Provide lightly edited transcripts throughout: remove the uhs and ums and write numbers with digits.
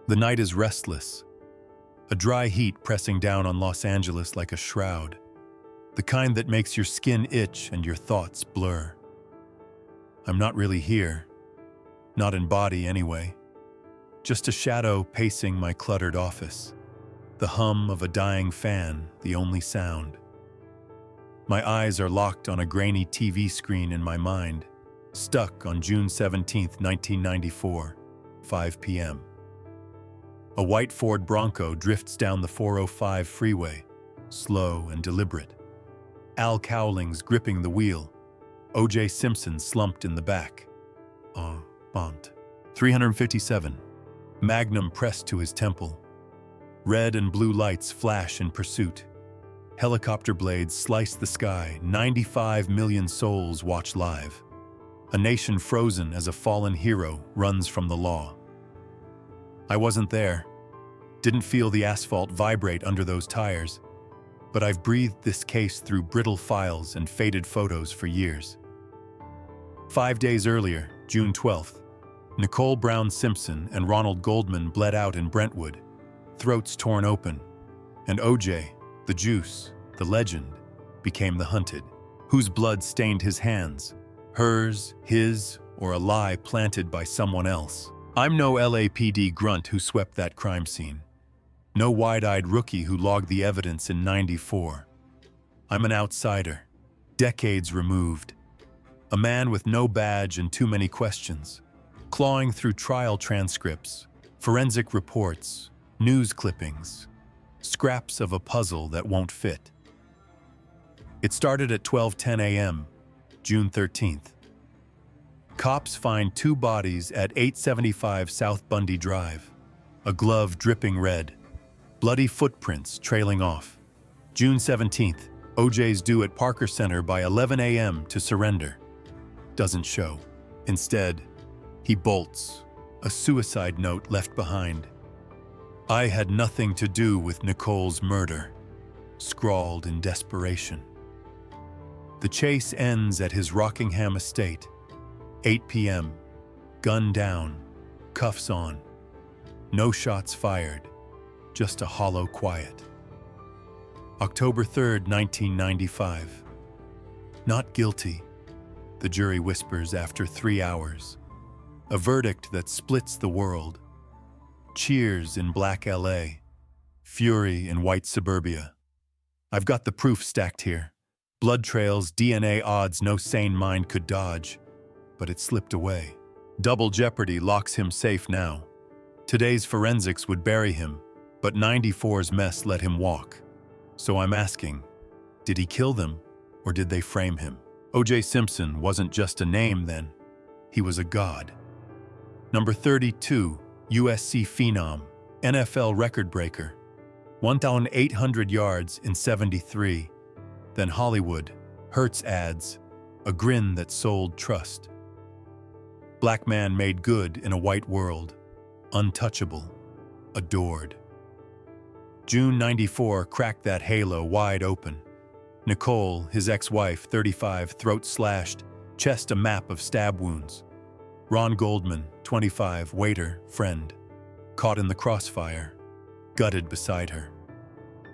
The night is restless, a dry heat pressing down on Los Angeles like a shroud, the kind that makes your skin itch and your thoughts blur. I'm not really here, not in body anyway, just a shadow pacing my cluttered office, the hum of a dying fan the only sound. My eyes are locked on a grainy TV screen in my mind, stuck on June 17, 1994, 5 p.m. A white Ford Bronco drifts down the 405 freeway, slow and deliberate. Al Cowlings gripping the wheel, O.J. Simpson slumped in the back. Bont. 357. Magnum pressed to his temple. Red and blue lights flash in pursuit. Helicopter blades slice the sky. 95 million souls watch live. A nation frozen as a fallen hero runs from the law. I wasn't there. Didn't feel the asphalt vibrate under those tires. But I've breathed this case through brittle files and faded photos for years. 5 days earlier, June 12th, Nicole Brown Simpson and Ronald Goldman bled out in Brentwood, throats torn open, and O.J., the juice, the legend, became the hunted, whose blood stained his hands, hers, his, or a lie planted by someone else. I'm no LAPD grunt who swept that crime scene. No wide-eyed rookie who logged the evidence in '94. I'm an outsider, decades removed. A man with no badge and too many questions, clawing through trial transcripts, forensic reports, news clippings, scraps of a puzzle that won't fit. It started at 12:10 a.m., June 13th. Cops find 2 bodies at 875 South Bundy Drive, a glove dripping red, bloody footprints trailing off. June 17th, O.J.'s due at Parker Center by 11 a.m. to surrender. Doesn't show. Instead, he bolts, a suicide note left behind. I had nothing to do with Nicole's murder, scrawled in desperation. The chase ends at his Rockingham estate, 8 p.m., gun down, cuffs on. No shots fired, just a hollow quiet. October 3rd, 1995. Not guilty, the jury whispers after 3 hours. A verdict that splits the world. Cheers in black LA, fury in white suburbia. I've got the proof stacked here. Blood trails, DNA odds no sane mind could dodge, but it slipped away. Double jeopardy locks him safe now. Today's forensics would bury him, but '94's mess let him walk. So I'm asking, did he kill them, or did they frame him? O.J. Simpson wasn't just a name then. He was a god. Number 32, USC phenom, NFL record breaker. 1,800 yards in '73. Then Hollywood, Hertz ads, a grin that sold trust. Black man made good in a white world. Untouchable. Adored. June '94 cracked that halo wide open. Nicole, his ex-wife, 35, throat slashed, chest a map of stab wounds. Ron Goldman, 25, waiter, friend, caught in the crossfire, gutted beside her.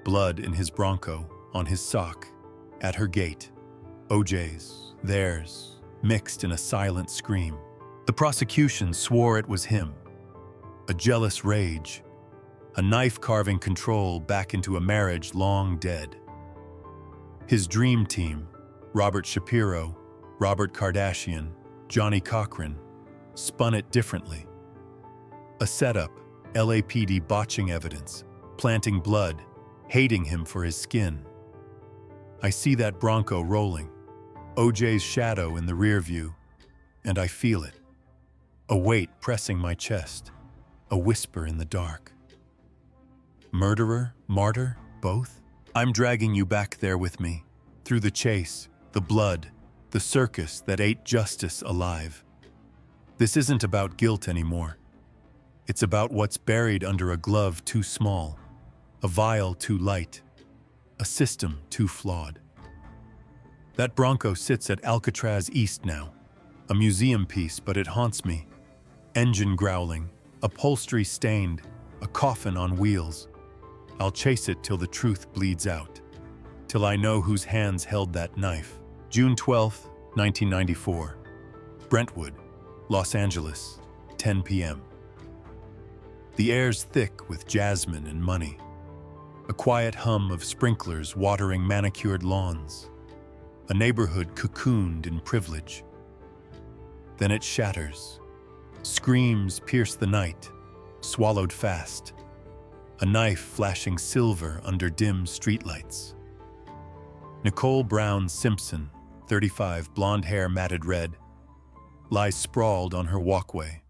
Blood in his Bronco, on his sock, at her gate. O.J.'s, theirs, mixed in a silent scream. The prosecution swore it was him. A jealous rage, a knife carving control back into a marriage long dead. His dream team, Robert Shapiro, Robert Kardashian, Johnny Cochran, spun it differently. A setup, LAPD botching evidence, planting blood, hating him for his skin. I see that Bronco rolling, O.J.'s shadow in the rear view, and I feel it. A weight pressing my chest, a whisper in the dark. Murderer, martyr, both? I'm dragging you back there with me, through the chase, the blood, the circus that ate justice alive. This isn't about guilt anymore. It's about what's buried under a glove too small, a vial too light, a system too flawed. That Bronco sits at Alcatraz East now, a museum piece, but it haunts me. Engine growling, upholstery stained, a coffin on wheels. I'll chase it till the truth bleeds out, till I know whose hands held that knife. June 12, 1994. Brentwood, Los Angeles, 10 p.m. The air's thick with jasmine and money. A quiet hum of sprinklers watering manicured lawns. A neighborhood cocooned in privilege. Then it shatters. Screams pierce the night, swallowed fast. A knife flashing silver under dim streetlights. Nicole Brown Simpson, 35, blonde hair matted red, lies sprawled on her walkway,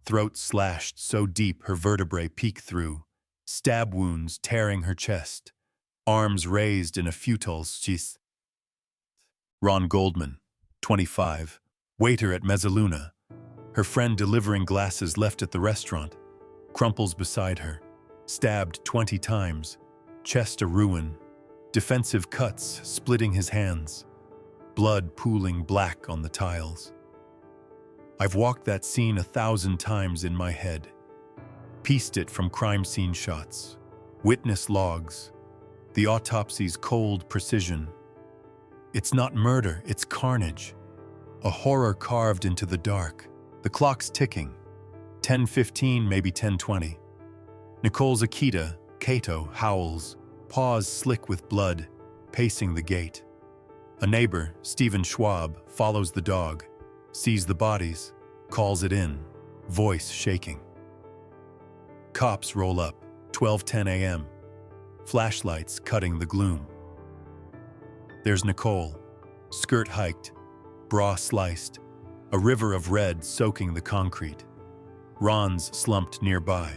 throat slashed so deep her vertebrae peek through, stab wounds tearing her chest, arms raised in a futile schist. Ron Goldman, 25, waiter at Mezzaluna, her friend delivering glasses left at the restaurant, crumples beside her, stabbed 20 times, chest a ruin, defensive cuts splitting his hands, blood pooling black on the tiles. I've walked that scene 1,000 times in my head, pieced it from crime scene shots, witness logs, the autopsy's cold precision. It's not murder, it's carnage, a horror carved into the dark. The clock's ticking, 10:15, maybe 10:20. Nicole's Akita, Cato, howls, paws slick with blood, pacing the gate. A neighbor, Stephen Schwab, follows the dog, sees the bodies, calls it in, voice shaking. Cops roll up, 12:10 a.m., flashlights cutting the gloom. There's Nicole, skirt hiked, bra sliced, a river of red soaking the concrete. Ron's slumped nearby,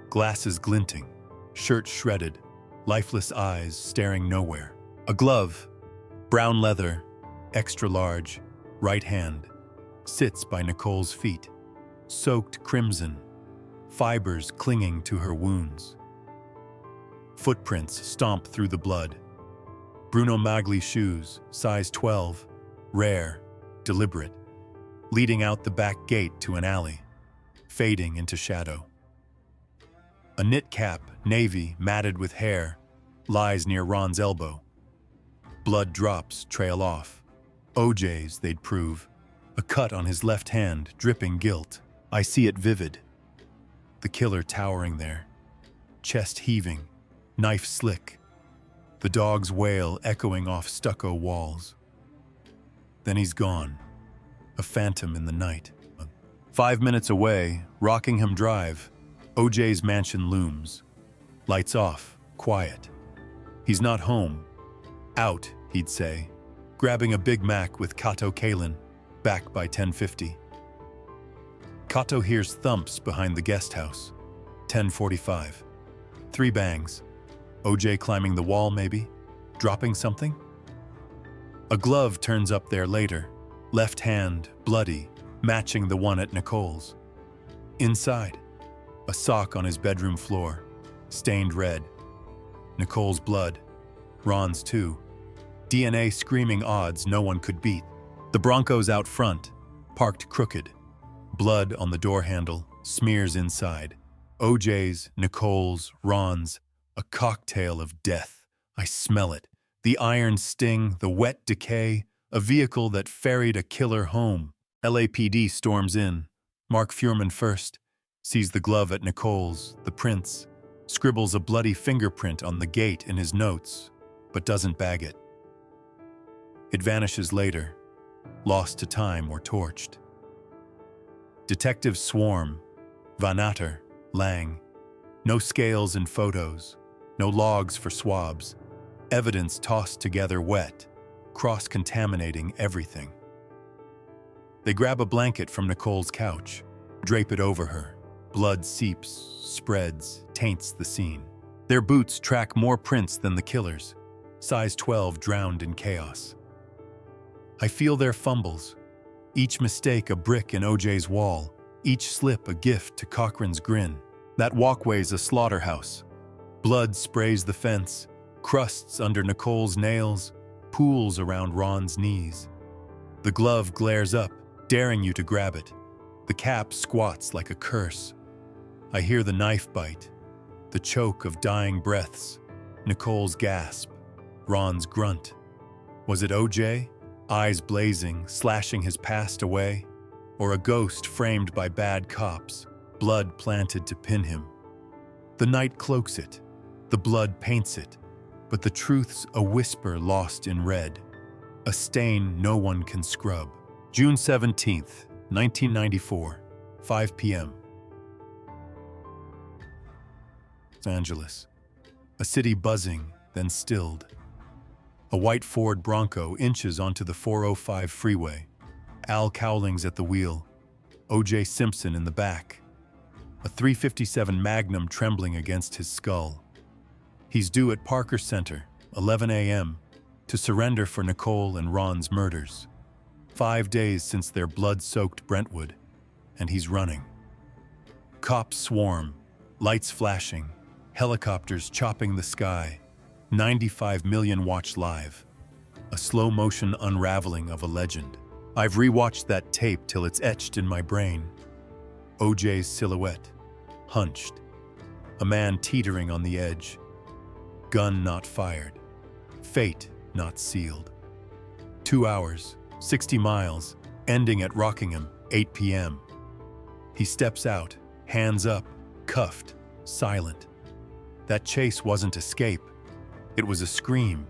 glasses glinting, shirt shredded, lifeless eyes staring nowhere. A glove, brown leather, extra large, right hand, sits by Nicole's feet, soaked crimson, fibers clinging to her wounds. Footprints stomp through the blood. Bruno Magli shoes, size 12, rare, deliberate, leading out the back gate to an alley, fading into shadow. A knit cap, navy, matted with hair, lies near Ron's elbow. Blood drops trail off. OJ's, they'd prove. A cut on his left hand, dripping guilt. I see it vivid. The killer towering there, chest heaving, knife slick. The dog's wail echoing off stucco walls. Then he's gone, a phantom in the night. 5 minutes away, Rockingham Drive, OJ's mansion looms. Lights off, quiet. He's not home. Out, he'd say, grabbing a Big Mac with Kato Kalin, back by 10:50. Kato hears thumps behind the guest house. 10:45. 3 bangs. OJ climbing the wall, maybe? Dropping something? A glove turns up there later, left hand, bloody, matching the one at Nicole's. Inside, a sock on his bedroom floor, stained red. Nicole's blood, Ron's too. DNA screaming odds no one could beat. The Bronco's out front, parked crooked. Blood on the door handle, smears inside. OJ's, Nicole's, Ron's, a cocktail of death. I smell it. The iron sting, the wet decay, a vehicle that ferried a killer home. LAPD storms in. Mark Fuhrman first, sees the glove at Nicole's, the prints, scribbles a bloody fingerprint on the gate in his notes, but doesn't bag it. It vanishes later, lost to time or torched. Detectives swarm, Van Atter, Lang. No scales and photos, no logs for swabs. Evidence tossed together wet, cross-contaminating everything. They grab a blanket from Nicole's couch, drape it over her. Blood seeps, spreads, taints the scene. Their boots track more prints than the killer's, size 12 drowned in chaos. I feel their fumbles, each mistake a brick in OJ's wall, each slip a gift to Cochran's grin. That walkway's a slaughterhouse. Blood sprays the fence, crusts under Nicole's nails, pools around Ron's knees. The glove glares up, daring you to grab it. The cap squats like a curse. I hear the knife bite, The choke of dying breaths, Nicole's gasp, Ron's grunt. Was it OJ, eyes blazing, slashing his past away? Or a ghost framed by bad cops, blood planted to pin him? The night cloaks it, the blood paints it, but the truth's a whisper lost in red, a stain no one can scrub. June 17th, 1994, 5 p.m. Los Angeles. A city buzzing, then stilled. A white Ford Bronco inches onto the 405 freeway. Al Cowlings at the wheel. O.J. Simpson in the back. A .357 Magnum trembling against his skull. He's due at Parker Center, 11 a.m., to surrender for Nicole and Ron's murders. 5 days since their blood-soaked Brentwood, and he's running. Cops swarm, lights flashing, helicopters chopping the sky. 95 million watch live. A slow-motion unraveling of a legend. I've rewatched that tape till it's etched in my brain. OJ's silhouette, hunched. A man teetering on the edge. Gun not fired. Fate not sealed. 2 hours, 60 miles, ending at Rockingham, 8 p.m. He steps out, hands up, cuffed, silent. That chase wasn't escape. It was a scream,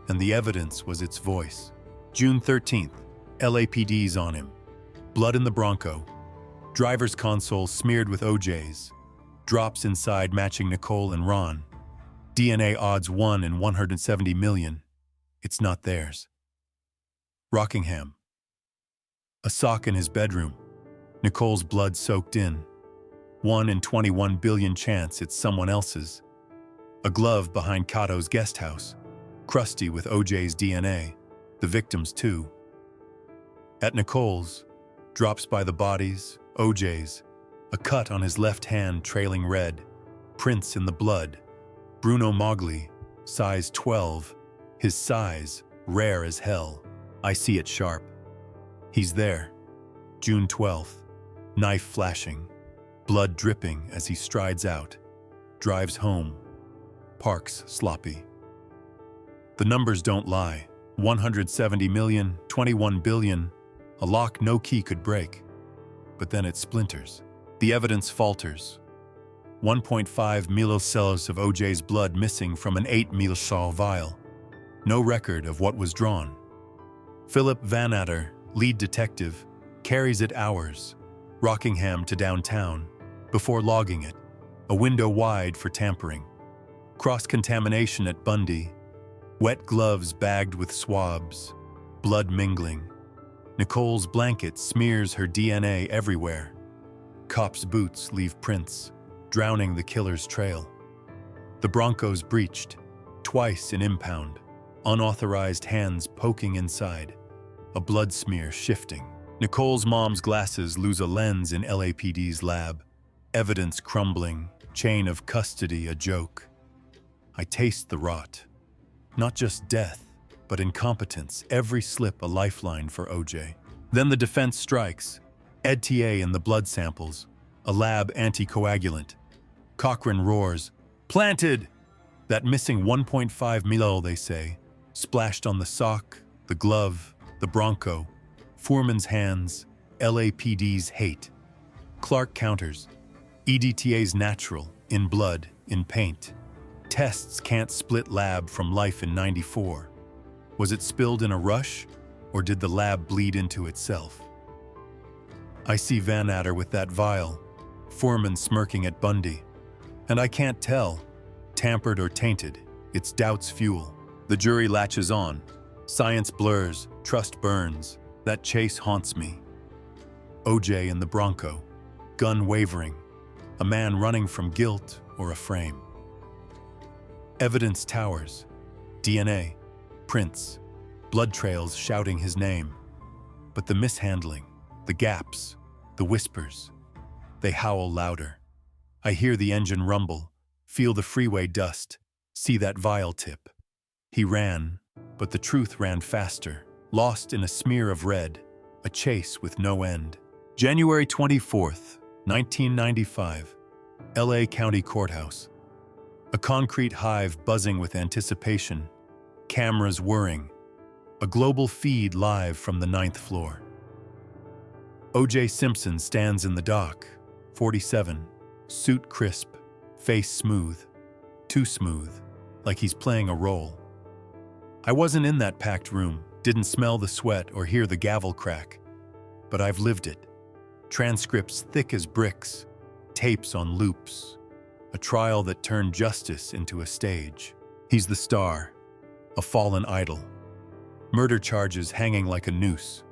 and the evidence was its voice. June 13th, LAPD's on him. Blood in the Bronco. Driver's console smeared with OJ's. Drops inside matching Nicole and Ron. DNA odds 1 in 170 million. It's not theirs. Rockingham. A sock in his bedroom. Nicole's blood soaked in. 1 in 21 billion chance it's someone else's. A glove behind Cato's guest house, crusty with OJ's DNA, the victim's too. At Nicole's, drops by the bodies, OJ's, a cut on his left hand trailing red, prints in the blood. Bruno Mogli, size 12, his size, rare as hell. I see it sharp. He's there. June 12th, knife flashing, blood dripping as he strides out, drives home. Parks sloppy. The numbers don't lie. 170 million, 21 billion, a lock no key could break. But then it splinters. The evidence falters. 1.5 milliliters of OJ's blood missing from an 8 milliliter vial. No record of what was drawn. Philip Van Adder, lead detective, carries it hours, Rockingham to downtown, before logging it, a window wide for tampering. Cross-contamination at Bundy, wet gloves bagged with swabs, blood mingling. Nicole's blanket smears her DNA everywhere. Cops' boots leave prints, drowning the killer's trail. The Bronco's breached, twice in impound, unauthorized hands poking inside, a blood smear shifting. Nicole's mom's glasses lose a lens in LAPD's lab, evidence crumbling, chain of custody a joke. I taste the rot. Not just death, but incompetence, every slip a lifeline for OJ. Then the defense strikes. EDTA in the blood samples, a lab anticoagulant. Cochran roars, "Planted!" That missing 1.5 mil, they say, splashed on the sock, the glove, the Bronco, Foreman's hands, LAPD's hate. Clark counters, EDTA's natural, in blood, in paint. Tests can't split lab from life in '94. Was it spilled in a rush, or did the lab bleed into itself? I see Van Adder with that vial, Foreman smirking at Bundy. And I can't tell, tampered or tainted, it's doubt's fuel. The jury latches on. Science blurs, trust burns. That chase haunts me. OJ in the Bronco, gun wavering, a man running from guilt or a frame. Evidence towers, DNA, prints, blood trails shouting his name. But the mishandling, the gaps, the whispers, they howl louder. I hear the engine rumble, feel the freeway dust, see that vial tip. He ran, but the truth ran faster, lost in a smear of red, a chase with no end. January 24th, 1995, LA County Courthouse. A concrete hive buzzing with anticipation, cameras whirring, a global feed live from the 9th floor. O.J. Simpson stands in the dock, 47, suit crisp, face smooth, too smooth, like he's playing a role. I wasn't in that packed room, didn't smell the sweat or hear the gavel crack, but I've lived it. Transcripts thick as bricks, tapes on loops, a trial that turned justice into a stage. He's the star, a fallen idol. Murder charges hanging like a noose.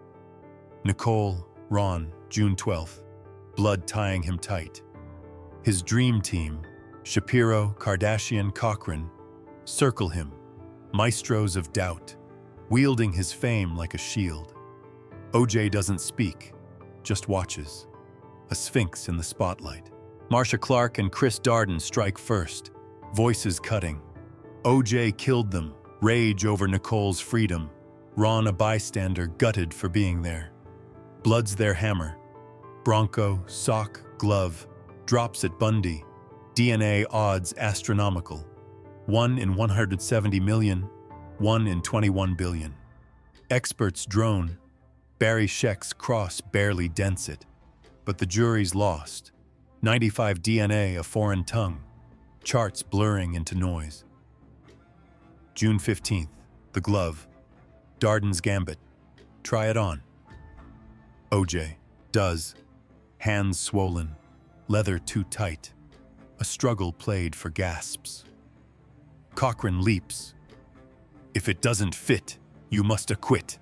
Nicole, Ron, June 12th, blood tying him tight. His dream team, Shapiro, Kardashian, Cochran, circle him, maestros of doubt, wielding his fame like a shield. O.J. doesn't speak, just watches, a sphinx in the spotlight. Marcia Clark and Chris Darden strike first, voices cutting. O.J. killed them, rage over Nicole's freedom. Ron, a bystander, gutted for being there. Blood's their hammer. Bronco, sock, glove, drops at Bundy. DNA odds astronomical. 1 in 170 million, 1 in 21 billion. Experts drone. Barry Scheck's cross barely dents it. But the jury's lost. 95 DNA, a foreign tongue. Charts blurring into noise. June 15th, the glove. Darden's gambit. Try it on. O.J. does. Hands swollen. Leather too tight. A struggle played for gasps. Cochran leaps. If it doesn't fit, you must acquit.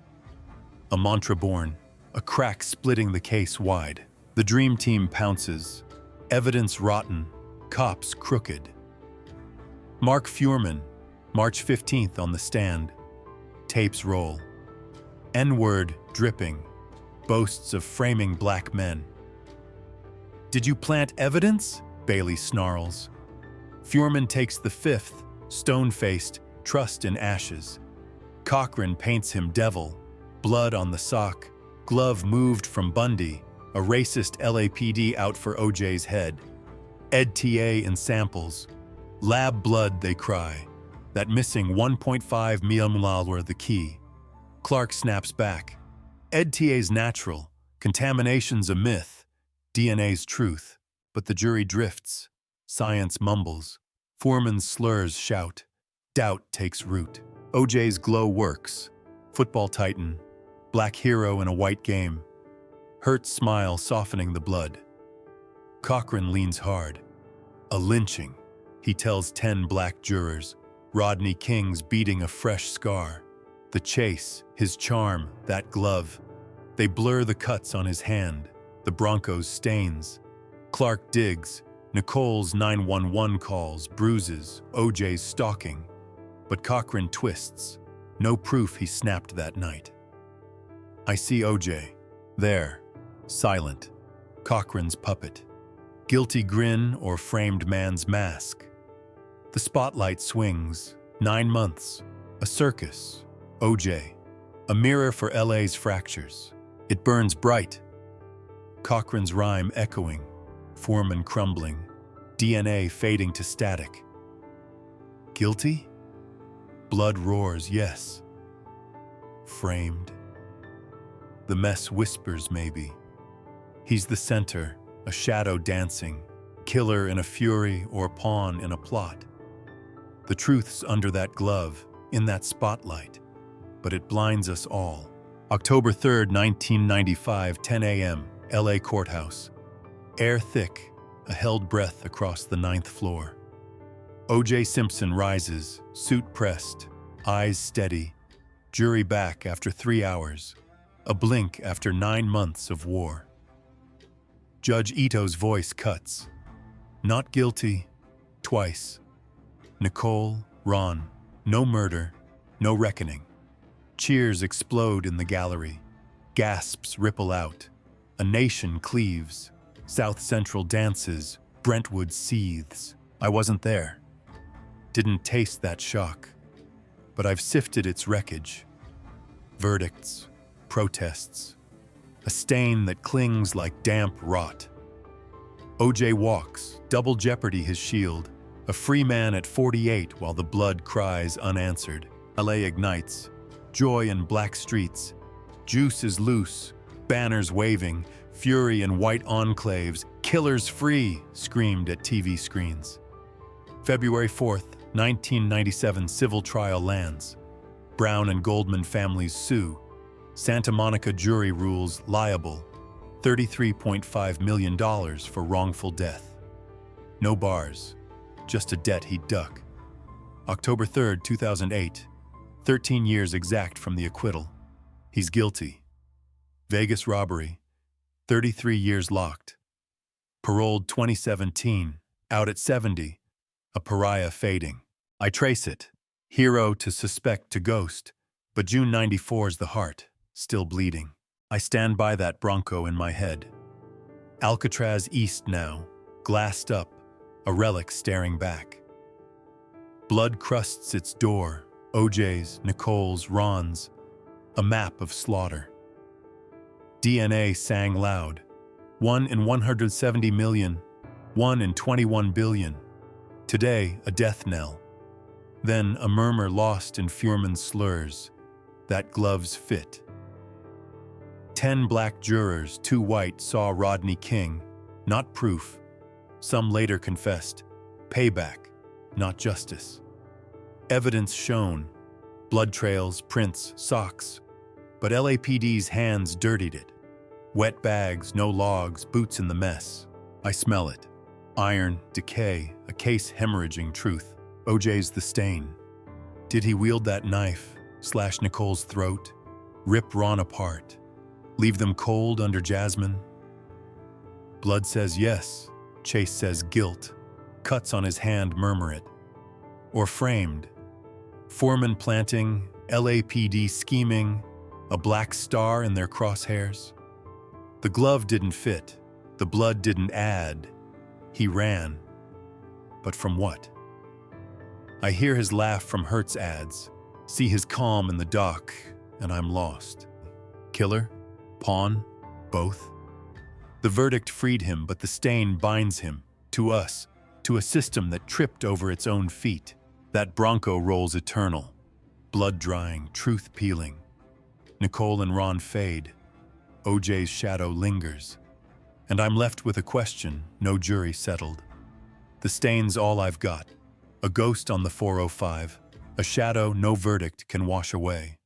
A mantra born, a crack splitting the case wide. The dream team pounces. Evidence rotten, cops crooked. Mark Fuhrman, March 15th on the stand. Tapes roll. N-word dripping. Boasts of framing black men. Did you plant evidence? Bailey snarls. Fuhrman takes the 5th, stone-faced, trust in ashes. Cochran paints him devil, blood on the sock, glove moved from Bundy, a racist LAPD out for O.J.'s head. Ed TA in samples. Lab blood, they cry. That missing 1.5 millimolar the key. Clark snaps back. Ed TA's natural. Contamination's a myth. DNA's truth. But the jury drifts. Science mumbles. Foreman's slurs shout. Doubt takes root. O.J.'s glow works. Football titan. Black hero in a white game. Hurt smile softening the blood. Cochran leans hard. A lynching. He tells 10 black jurors. Rodney King's beating a fresh scar. The chase, his charm, that glove. They blur the cuts on his hand. The Bronco's stains. Clark digs. Nicole's 911 calls, bruises, O.J.'s stalking. But Cochran twists. No proof he snapped that night. I see O.J. there. Silent. Cochran's puppet. Guilty grin or framed man's mask. The spotlight swings. 9 months. A circus. O.J. A mirror for LA's fractures. It burns bright. Cochran's rhyme echoing. Foreman crumbling. DNA fading to static. Guilty? Blood roars, yes. Framed. The mess whispers, maybe. He's the center, a shadow dancing, killer in a fury or pawn in a plot. The truth's under that glove, in that spotlight, but it blinds us all. October 3rd, 1995, 10 a.m., LA Courthouse. Air thick, a held breath across the 9th floor. O.J. Simpson rises, suit pressed, eyes steady, jury back after 3 hours, a blink after 9 months of war. Judge Ito's voice cuts. Not guilty, twice. Nicole, Ron, no murder, no reckoning. Cheers explode in the gallery. Gasps ripple out. A nation cleaves. South Central dances. Brentwood seethes. I wasn't there. Didn't taste that shock. But I've sifted its wreckage. Verdicts, protests. A stain that clings like damp rot. O.J. walks, double jeopardy his shield, A free man at 48 while the blood cries unanswered. LA ignites. Joy in black streets. Juice is loose. Banners waving. Fury in white enclaves. Killers free, screamed at TV screens. February 4th, 1997 civil trial lands. Brown and Goldman families sue. Santa Monica jury rules liable. $33.5 million for wrongful death. No bars, just a debt he'd duck. October 3rd, 2008, 13 years exact from the acquittal. He's guilty. Vegas robbery, 33 years locked. Paroled 2017, out at 70, a pariah fading. I trace it, hero to suspect to ghost, but June 94's the heart, still bleeding. I stand by that Bronco in my head. Alcatraz East now, glassed up, a relic staring back. Blood crusts its door, OJ's, Nicole's, Ron's, a map of slaughter. DNA sang loud, 1 in 170 million, 1 in 21 billion. Today, a death knell. Then a murmur lost in Fuhrman's slurs, that gloves fit. 10 black jurors, 2 white, saw Rodney King, not proof. Some later confessed, payback, not justice. Evidence shown, blood trails, prints, socks, but LAPD's hands dirtied it. Wet bags, no logs, boots in the mess. I smell it. Iron, decay, a case hemorrhaging truth. OJ's the stain. Did he wield that knife, slash Nicole's throat, rip Ron apart, leave them cold under jasmine? Blood says yes, Chase says guilt, cuts on his hand murmur it. Or framed, Foreman planting, LAPD scheming, a black star in their crosshairs. The glove didn't fit, the blood didn't add. He ran. But from what? I hear his laugh from Hertz ads, see his calm in the dock, and I'm lost. Killer? Pawn? Both? The verdict freed him, but the stain binds him, to us, to a system that tripped over its own feet. That Bronco rolls eternal, blood drying, truth peeling. Nicole and Ron fade, OJ's shadow lingers, and I'm left with a question no jury settled. The stain's all I've got, a ghost on the 405, a shadow no verdict can wash away.